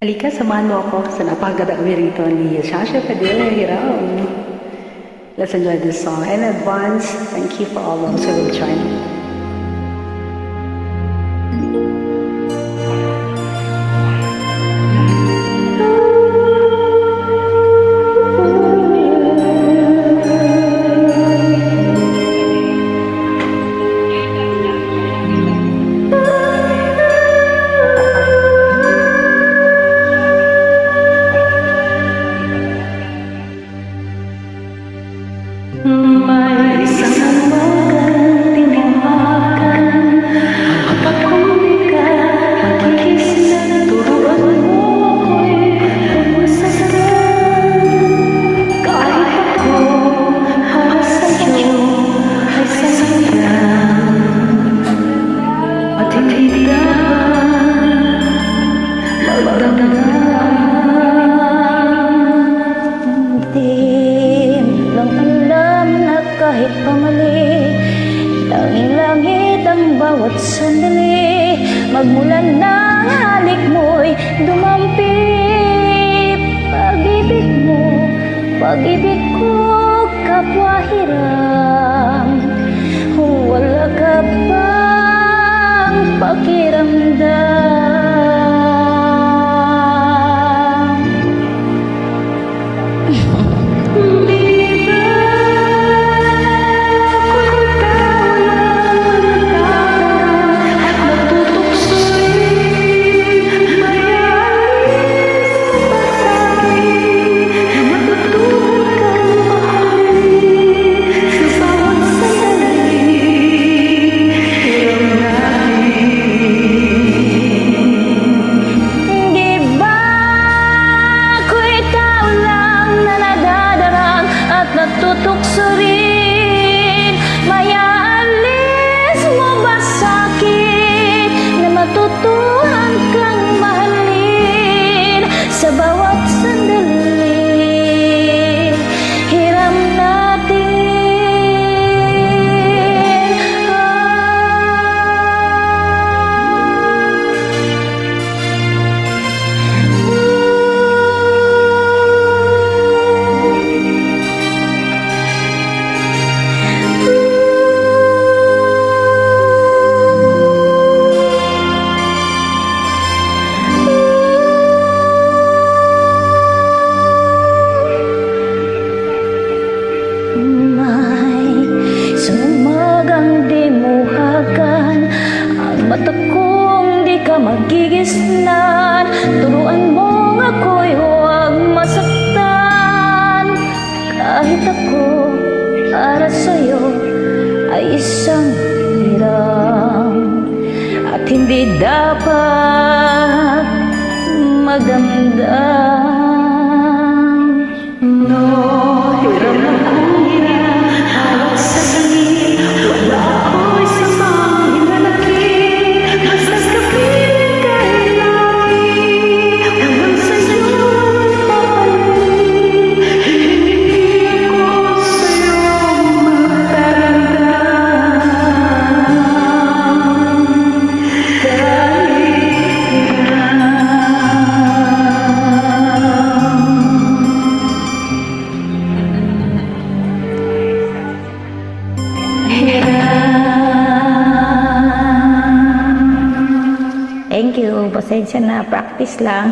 Halika, samahan mo ako sa napakagandang kami rito ni Shasha Padilla Hiram. Let's enjoy this song. In advance, thank you for all those who will join. May isang magandang tiniwagan, kapag huli ka, magkikis na turuan mo ako'y pumasagan. Kahit ako para sa'yo ay sasayang, at hindi dapat magdamdam. Kahit pamali, tanging langit ang bawat sandali. Magmulan ng halik mo'y dumampi. Pag-ibig mo, pag-ibig ko, kapwa hiram. Wala ka bang pakiramdam? Tutukso rin, mayaalis mo ba sa'kin na matutuhan kang mahalin sa bawat sandali? Hiram natin. Mata kong di ka magigisnan, turuan mong ako'y huwag masaktan. Kahit ako para sa'yo ay isang hiram, at hindi dapat magdamdam. No, hiram na kong hiram, hawak sa langit, wala ako'y samang hinalaki. Thank you. Pasensya na. Practice lang.